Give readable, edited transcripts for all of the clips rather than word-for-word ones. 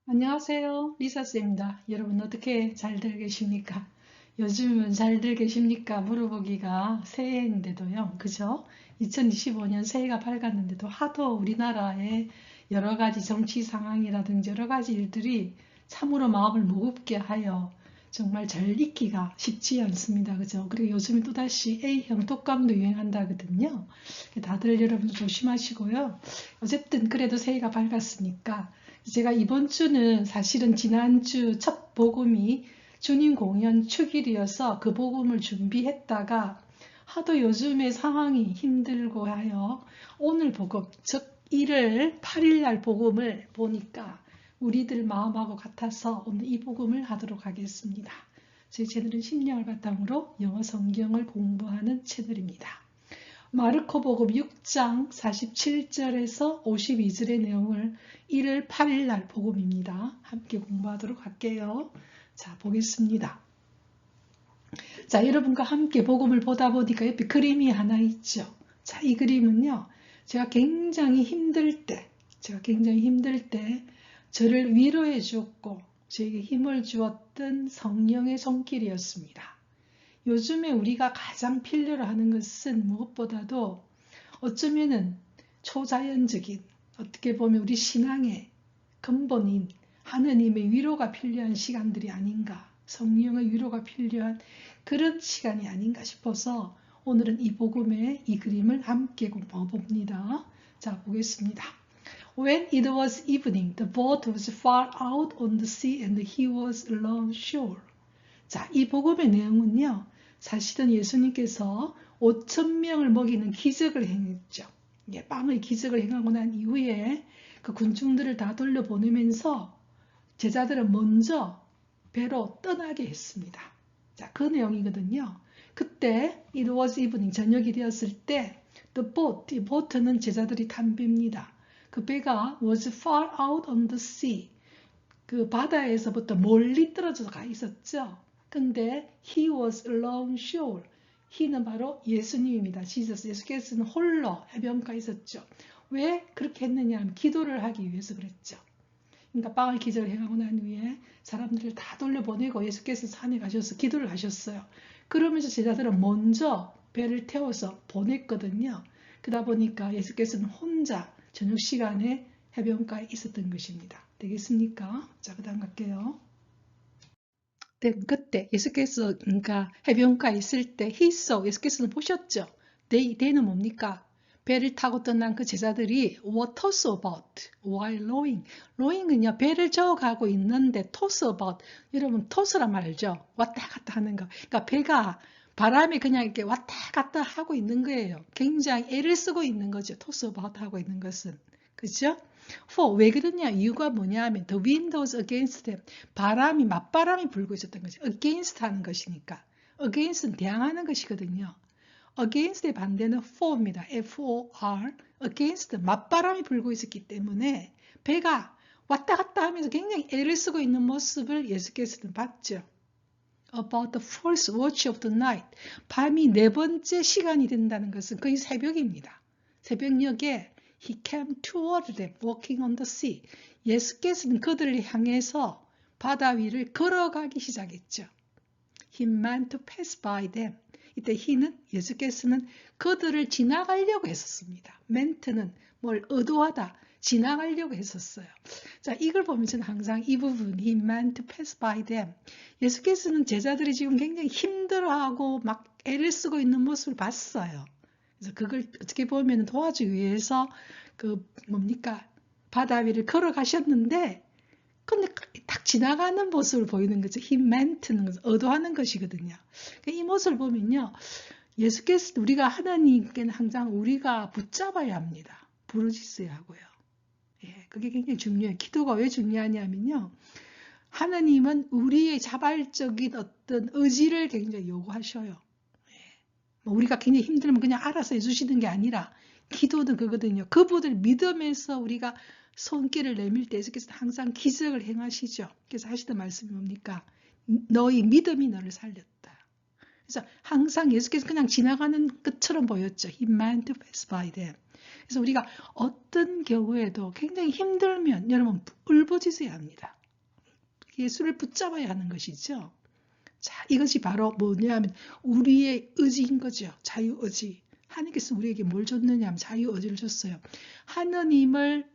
안녕하세요. 리사쌤입니다. 여러분 어떻게 잘들 계십니까? 요즘은 잘들 계십니까? 물어보기가 새해인데도요. 그죠? 2025년 새해가 밝았는데도 하도 우리나라의 여러 가지 정치 상황이라든지 여러 가지 일들이 참으로 마음을 무겁게 하여 정말 잘 익기가 쉽지 않습니다. 그죠? 그리고 요즘에 또다시 A형 독감도 유행한다거든요. 다들 여러분 조심하시고요. 어쨌든 그래도 새해가 밝았으니까 제가 이번 주는 사실은 지난주 첫 복음이 주님 공연 축일이어서 그 복음을 준비했다가 하도 요즘의 상황이 힘들고 하여 오늘 복음, 즉 1월 8일 날 복음을 보니까 우리들 마음하고 같아서 오늘 이 복음을 하도록 하겠습니다. 저희 채널은 심령을 바탕으로 영어 성경을 공부하는 채널입니다. 마르코복음 6장 47절에서 52절의 내용을 1월 8일 날 복음입니다. 함께 공부하도록 할게요. 자, 보겠습니다. 자, 여러분과 함께 복음을 보다 보니까 옆에 그림이 하나 있죠. 자, 이 그림은요. 제가 굉장히 힘들 때 저를 위로해 주었고 저에게 힘을 주었던 성령의 손길이었습니다. 요즘에 우리가 가장 필요로 하는 것은 무엇보다도 어쩌면은 초자연적인, 어떻게 보면 우리 신앙의 근본인 하느님의 위로가 필요한 시간들이 아닌가, 성령의 위로가 필요한 그런 시간이 아닌가 싶어서 오늘은 이 복음의 이 그림을 함께 공부해봅니다. 자, 보겠습니다. When it was evening, the boat was far out on the sea and he was along shore. 자, 이 복음의 내용은요. 사실은 예수님께서 5천 명을 먹이는 기적을 행했죠. 빵의 기적을 행하고 난 이후에 그 군중들을 다 돌려보내면서 제자들은 먼저 배로 떠나게 했습니다. 자, 그 내용이거든요. 그때 it was evening, 저녁이 되었을 때 the boat, 이 보트는 제자들이 탄 배입니다. 그 배가 was far out on the sea, 그 바다에서부터 멀리 떨어져 가 있었죠. 근데 he was along shore. he는 바로 예수님입니다. Jesus. 예수께서는 홀로 해변가에 있었죠. 왜 그렇게 했느냐 하면 기도를 하기 위해서 그랬죠. 그러니까 빵을 기적을 행하고 난 후에 사람들을 다 돌려보내고 예수께서 산에 가셔서 기도를 하셨어요. 그러면서 제자들은 먼저 배를 태워서 보냈거든요. 그러다 보니까 예수께서는 혼자 저녁 시간에 해변가에 있었던 것입니다. 되겠습니까? 자, 그 다음 갈게요. 그때 예수께서 그러니까 해변가에 있을 때 he saw, 예수께서는 보셨죠. they는 뭡니까? 배를 타고 떠난 그 제자들이 were tossed about while rowing. rowing은요, 배를 저어가고 있는데 toss about, 여러분 toss란 말 알죠? 왔다 갔다 하는 거. 그러니까 배가 바람이 그냥 이렇게 왔다 갔다 하고 있는 거예요. 굉장히 애를 쓰고 있는 거죠. toss about 하고 있는 것은. 그죠? For 왜 그러냐? 이유가 뭐냐 하면 the wind was against them. 바람이 맞바람이 불고 있었던 거죠. against 하는 것이니까. against는 대항하는 것이거든요. against의 반대는 for입니다. for. against 맞바람이 불고 있었기 때문에 배가 왔다 갔다 하면서 굉장히 애를 쓰고 있는 모습을 예수께서는 봤죠. About the fourth watch of the night. 밤이 네 번째 시간이 된다는 것은 거의 새벽입니다. 새벽녘에 He came toward them, walking on the sea. 예수께서는 그들을 향해서 바다 위를 걸어가기 시작했죠. He meant to pass by them. 이때 he는 예수께서는 그들을 지나가려고 했었습니다. ment는 뭘 의도하다, 지나가려고 했었어요. 자, 이걸 보면 저는 항상 이 부분, he meant to pass by them. 예수께서는 제자들이 지금 굉장히 힘들어하고 막 애를 쓰고 있는 모습을 봤어요. 그래서 그걸 어떻게 보면 도와주기 위해서 그 뭡니까? 바다 위를 걸어가셨는데 근데 딱 지나가는 모습을 보이는 거죠. he ment는 의도하는 것이거든요. 이 모습을 보면요. 예수께서 우리가 하나님께는 항상 우리가 붙잡아야 합니다. 부르짖어야 하고요. 예, 그게 굉장히 중요해요. 기도가 왜 중요하냐면요. 하나님은 우리의 자발적인 어떤 의지를 굉장히 요구하셔요. 예, 뭐 우리가 굉장히 힘들면 그냥 알아서 해주시는 게 아니라 기도는 그거거든요. 그분을 믿으면서 우리가 손길을 내밀 때 예수께서 항상 기적을 행하시죠. 그래서 하시던 말씀이 뭡니까? 너희 믿음이 너를 살렸다. 그래서 항상 예수께서 그냥 지나가는 것처럼 보였죠. He meant to pass by them. 그래서 우리가 어떤 경우에도 굉장히 힘들면 여러분 울부짖어야 합니다. 예수를 붙잡아야 하는 것이죠. 자, 이것이 바로 뭐냐면 우리의 의지인 거죠. 자유의지. 하나님께서 우리에게 뭘 줬느냐 하면 자유의지를 줬어요. 하나님을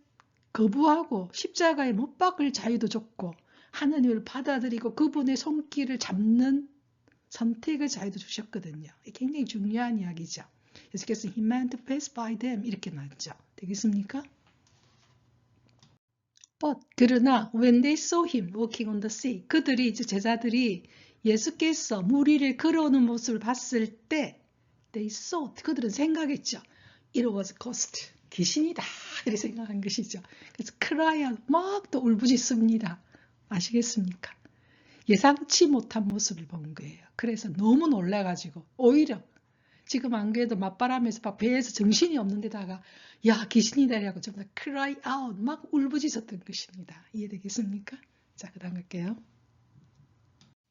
거부하고 십자가에 못 박을 자유도 줬고 하나님을 받아들이고 그분의 손길을 잡는 선택의 자유도 주셨거든요. 굉장히 중요한 이야기죠. 예수께서 He meant to pass by them 이렇게 나왔죠. 되겠습니까? But 그러나 when they saw him walking on the sea 그들이 이제 제자들이 예수께서 물 위를 걸어오는 모습을 봤을 때 they thought 그들은 생각했죠. It was a ghost. 귀신이다. 이렇게 생각한 것이죠. 그래서 cry out 막 또 울부짖습니다. 아시겠습니까? 예상치 못한 모습을 본 거예요. 그래서 너무 놀라가지고 오히려 지금 안 그래도 맞바람에서 막 배에서 정신이 없는 데다가 야 귀신이다라고 전부 다 cry out 막 울부짖었던 것입니다. 이해되겠습니까? 자, 그 다음 갈게요.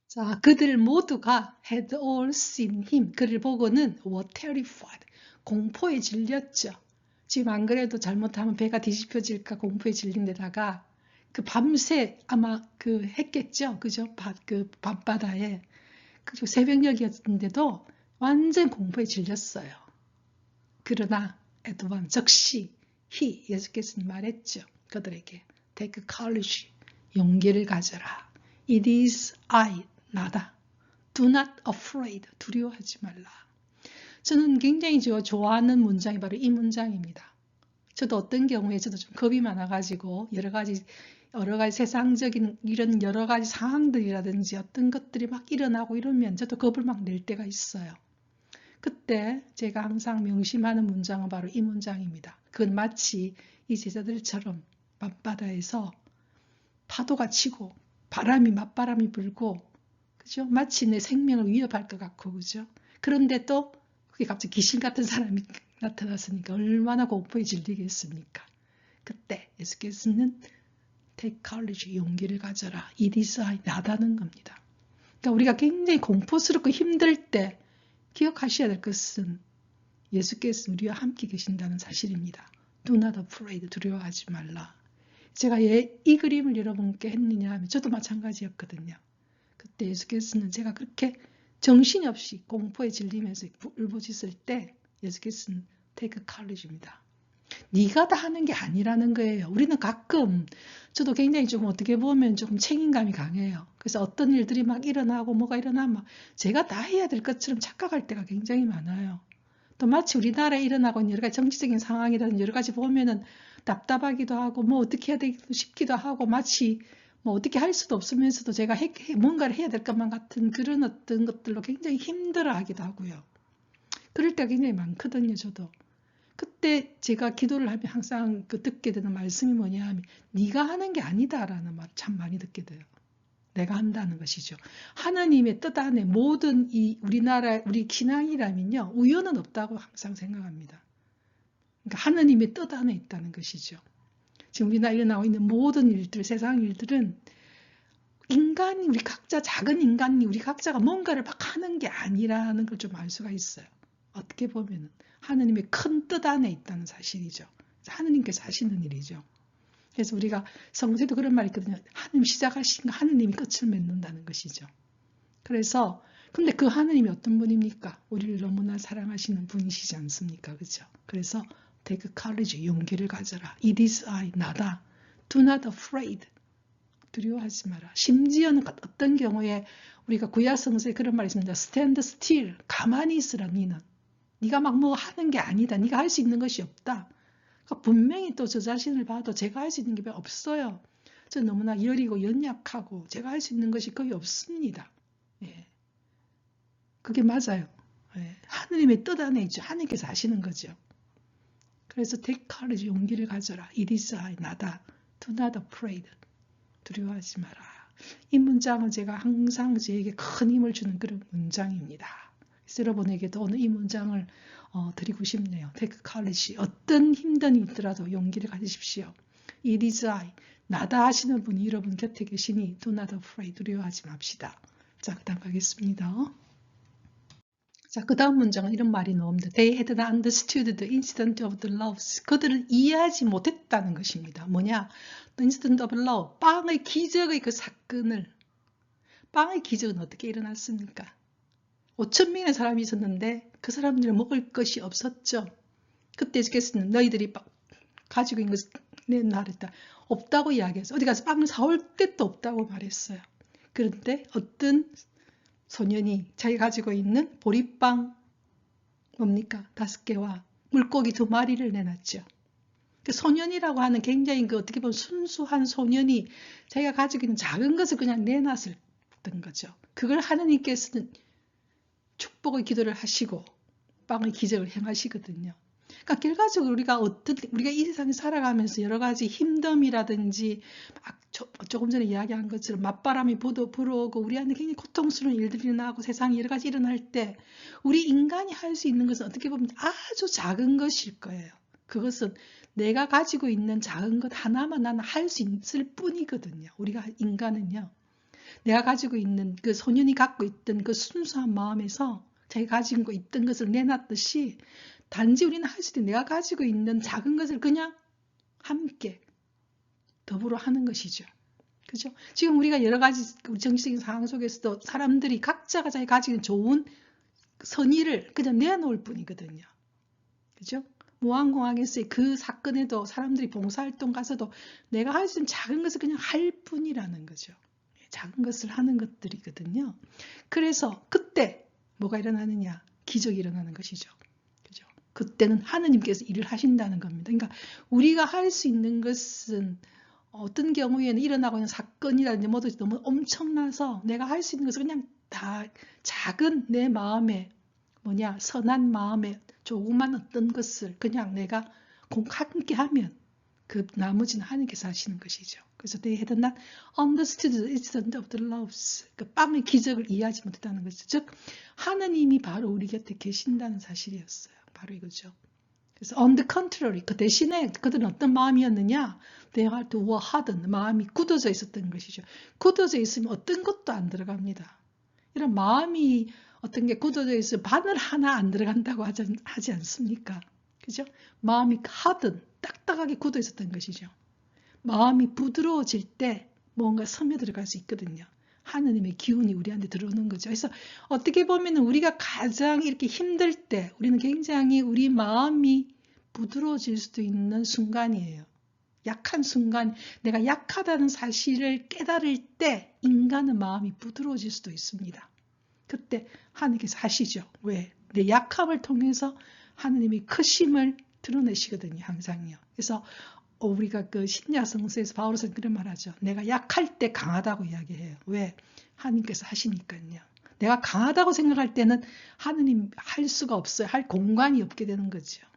자, 그들 모두가 had all seen him. 그를 보고는 were terrified. 공포에 질렸죠. 지금 안 그래도 잘못하면 배가 뒤집혀질까 공포에 질린 데다가 그 밤새 아마 그 했겠죠. 그죠? 그 밤바다에. 그리고 새벽녘이었는데도 완전 공포에 질렸어요. 그러나 에드반 즉시 예수께서는 말했죠. 그들에게 take courage, 용기를 가져라. It is I, 나다. Do not afraid, 두려워하지 말라. 저는 굉장히 좋아하는 문장이 바로 이 문장입니다. 저도 어떤 경우에 저도 좀 겁이 많아가지고 여러 가지 세상적인 이런 여러 가지 상황들이라든지 어떤 것들이 막 일어나고 이러면 저도 겁을 막 낼 때가 있어요. 그때 제가 항상 명심하는 문장은 바로 이 문장입니다. 그건 마치 이 제자들처럼 밤바다에서 파도가 치고 맞바람이 불고 그죠? 마치 내 생명을 위협할 것 같고 그죠? 그런데 또 그게 갑자기 귀신 같은 사람이 나타났으니까 얼마나 공포에 질리겠습니까? 그때 예수께서는 take courage, 용기를 가져라. It is I, 나다는 겁니다. 그러니까 우리가 굉장히 공포스럽고 힘들 때 기억하셔야 될 것은 예수께서 우리와 함께 계신다는 사실입니다. Do not afraid, 두려워하지 말라. 제가 이 그림을 여러분께 했느냐 하면 저도 마찬가지였거든요. 그때 예수께서는 제가 그렇게 정신없이 공포에 질리면서 울부짖을 때 예수께서는 take courage입니다. 네가 다 하는 게 아니라는 거예요. 우리는 가끔 저도 굉장히 좀 어떻게 보면 조금 책임감이 강해요. 그래서 어떤 일들이 막 일어나고 뭐가 일어나면 제가 다 해야 될 것처럼 착각할 때가 굉장히 많아요. 또 마치 우리나라에 일어나고 있는 여러 가지 정치적인 상황이라든지 여러 가지 보면은 답답하기도 하고 뭐 어떻게 해야 되기도 싶기도 하고 마치 뭐 어떻게 할 수도 없으면서도 제가 뭔가를 해야 될 것만 같은 그런 어떤 것들로 굉장히 힘들어하기도 하고요. 그럴 때가 굉장히 많거든요. 저도. 그때 제가 기도를 하면 항상 듣게 되는 말씀이 뭐냐 하면 네가 하는 게 아니다라는 말 참 많이 듣게 돼요. 내가 한다는 것이죠. 하나님의 뜻 안에 모든 우리 신앙이라면요. 우연은 없다고 항상 생각합니다. 그러니까 하나님의 뜻 안에 있다는 것이죠. 지금 우리나라에 일어나고 있는 모든 일들, 세상 일들은 우리 각자 작은 인간이 우리 각자가 뭔가를 막 하는 게 아니라는 걸 좀 알 수가 있어요. 어떻게 보면은 하나님의 큰 뜻 안에 있다는 사실이죠. 하나님께서 하시는 일이죠. 그래서 우리가 성서에도 그런 말이 있거든요. 하나님 시작하신 거 하나님이 끝을 맺는다는 것이죠. 그래서 근데 그 하나님이 어떤 분입니까? 우리를 너무나 사랑하시는 분이시지 않습니까? 그렇죠? 그래서 take courage, 용기를 가져라. It is I, 나다. Do not afraid. 두려워하지 마라. 심지어는 어떤 경우에 우리가 구약 성서에 그런 말이 있습니다. Stand still. 가만히 있으라 니는. 네가 막 뭐 하는 게 아니다. 네가 할 수 있는 것이 없다. 그러니까 분명히 또 저 자신을 봐도 제가 할 수 있는 게 별로 없어요. 저 너무나 여리고 연약하고 제가 할 수 있는 것이 거의 없습니다. 예. 그게 맞아요. 예. 하느님의 뜻 안에 있죠. 하느님께서 하시는 거죠. 그래서 take courage, 용기를 가져라. It is I, 나다. Do not afraid. 두려워하지 마라. 이 문장은 제가 항상 저에게 큰 힘을 주는 그런 문장입니다. 그래서 여러분에게도 오늘 이 문장을 드리고 싶네요. take courage. 어떤 힘든 일이 있더라도 용기를 가지십시오. It is I. 나다 하시는 분이 여러분 곁에 계시니 do not afraid. 두려워하지 맙시다. 자, 그 다음 가겠습니다. 자, 그 다음 문장은 이런 말이 나옵니다. They had not understood the incident of the loaves. 그들은 이해하지 못했다는 것입니다. 뭐냐? The incident of love. 빵의 기적의 그 사건을. 빵의 기적은 어떻게 일어났습니까? 5천 명의 사람이 있었는데 그 사람들은 먹을 것이 없었죠. 그때 예수께서는 너희들이 가지고 있는 것을 내놔 그랬다. 없다고 이야기했어요. 어디 가서 빵을 사올 때도 없다고 말했어요. 그런데 어떤 소년이 자기가 가지고 있는 보리빵 뭡니까? 5개와 물고기 2마리를 내놨죠. 그 소년이라고 하는 굉장히 그 어떻게 보면 순수한 소년이 자기가 가지고 있는 작은 것을 그냥 내놨었던 거죠. 그걸 하느님께서는 축복의 기도를 하시고 빵의 기적을 행하시거든요. 그러니까 결과적으로 우리가 이 세상에 살아가면서 여러 가지 힘듦이라든지 조금 전에 이야기한 것처럼 맞바람이 불어오고 우리한테 굉장히 고통스러운 일들이 일어나고 세상에 여러 가지 일어날 때 우리 인간이 할 수 있는 것은 어떻게 보면 아주 작은 것일 거예요. 그것은 내가 가지고 있는 작은 것 하나만 나는 할 수 있을 뿐이거든요. 우리가 인간은요. 내가 가지고 있는 그 소년이 갖고 있던 그 순수한 마음에서 자기가 가지고 있던 것을 내놨듯이 단지 우리는 할 수 있는 내가 가지고 있는 작은 것을 그냥 함께 더불어 하는 것이죠. 그죠? 지금 우리가 여러 가지 정치적인 상황 속에서도 사람들이 각자가 자기 가지고 있는 좋은 선의를 그냥 내놓을 뿐이거든요. 그죠? 무안공항에서의 그 사건에도 사람들이 봉사활동 가서도 내가 할 수 있는 작은 것을 그냥 할 뿐이라는 거죠. 작은 것을 하는 것들이거든요. 그래서 그때 뭐가 일어나느냐? 기적이 일어나는 것이죠. 그죠? 그때는 하느님께서 일을 하신다는 겁니다. 그러니까 우리가 할 수 있는 것은 어떤 경우에는 일어나고 있는 사건이라든지 뭐든지 너무 엄청나서 내가 할 수 있는 것은 그냥 다 작은 내 마음에 선한 마음에 조그만 어떤 것을 그냥 내가 함께 하면 그 나머지는 하나님께서 하시는 것이죠. 그래서 they had not understood the incident of the loaves. 그 빵의 기적을 이해하지 못했다는 것이죠. 즉 하나님이 바로 우리 곁에 계신다는 사실이었어요. 바로 이거죠. 그래서 on the contrary, 그 대신에 그들은 어떤 마음이었느냐? They were hardened. 마음이 굳어져 있었던 것이죠. 굳어져 있으면 어떤 것도 안 들어갑니다. 이런 마음이 어떤 게 굳어져 있으면 바늘 하나 안 들어간다고 하지 않습니까? 그죠? 마음이 hardened, 딱딱하게 굳어 있었던 것이죠. 마음이 부드러워질 때 뭔가 스며들어갈 수 있거든요. 하느님의 기운이 우리한테 들어오는 거죠. 그래서 어떻게 보면 우리가 가장 이렇게 힘들 때 우리는 굉장히 우리 마음이 부드러워질 수도 있는 순간이에요. 약한 순간, 내가 약하다는 사실을 깨달을 때 인간의 마음이 부드러워질 수도 있습니다. 그때 하느님께서 하시죠. 왜? 내 약함을 통해서 하느님이 크심을 드러내시거든요. 항상요. 그래서 우리가 그 신약성서에서 바울은 그런 말하죠. 내가 약할 때 강하다고 이야기해요. 왜? 하나님께서 하시니까요. 내가 강하다고 생각할 때는 하느님 할 수가 없어요. 할 공간이 없게 되는 거죠.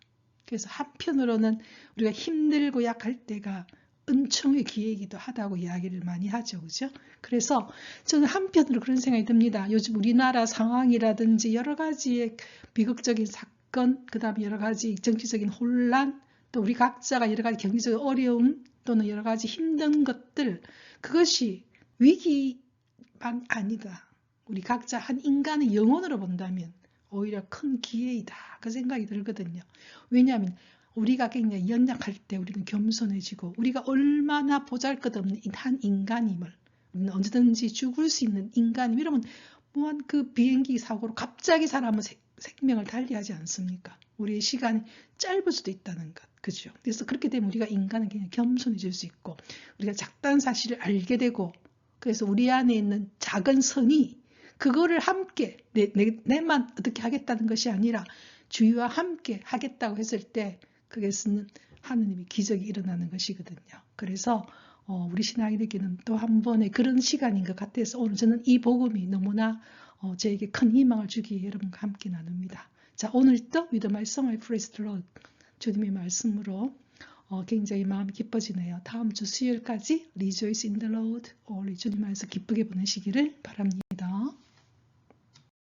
그래서 한편으로는 우리가 힘들고 약할 때가 은총의 기회이기도 하다고 이야기를 많이 하죠. 그죠? 그래서 저는 한편으로 그런 생각이 듭니다. 요즘 우리나라 상황이라든지 여러 가지의 비극적인 사건, 그 다음에 여러 가지 정치적인 혼란, 또 우리 각자가 여러 가지 경제적 어려움 또는 여러 가지 힘든 것들, 그것이 위기만 아니다. 우리 각자 한 인간의 영혼으로 본다면 오히려 큰 기회이다. 그 생각이 들거든요. 왜냐하면 우리가 굉장히 연약할 때 우리는 겸손해지고 우리가 얼마나 보잘것없는 한 인간임을, 우리는 언제든지 죽을 수 있는 인간임, 이러면 무한 그 비행기 사고로 갑자기 사람은 생명을 달리하지 않습니까? 우리의 시간이 짧을 수도 있다는 것. 그죠? 그래서 그렇게 되면 우리가 인간은 그냥 겸손해질 수 있고 우리가 작다는 사실을 알게 되고, 그래서 우리 안에 있는 작은 선이 그거를 함께 내만 어떻게 하겠다는 것이 아니라 주위와 함께 하겠다고 했을 때 그것은 하느님의 기적이 일어나는 것이거든요. 그래서 우리 신앙인에게는 또 한 번의 그런 시간인 것 같아서 오늘 저는 이 복음이 너무나 저에게 큰 희망을 주기에 여러분과 함께 나눕니다. 자, 오늘도 With my song I praise the Lord, 주님의 말씀으로 굉장히 마음이 기뻐지네요. 다음 주 수요일까지 Rejoice in the Lord, 우리 주님 안에서 기쁘게 보내시기를 바랍니다.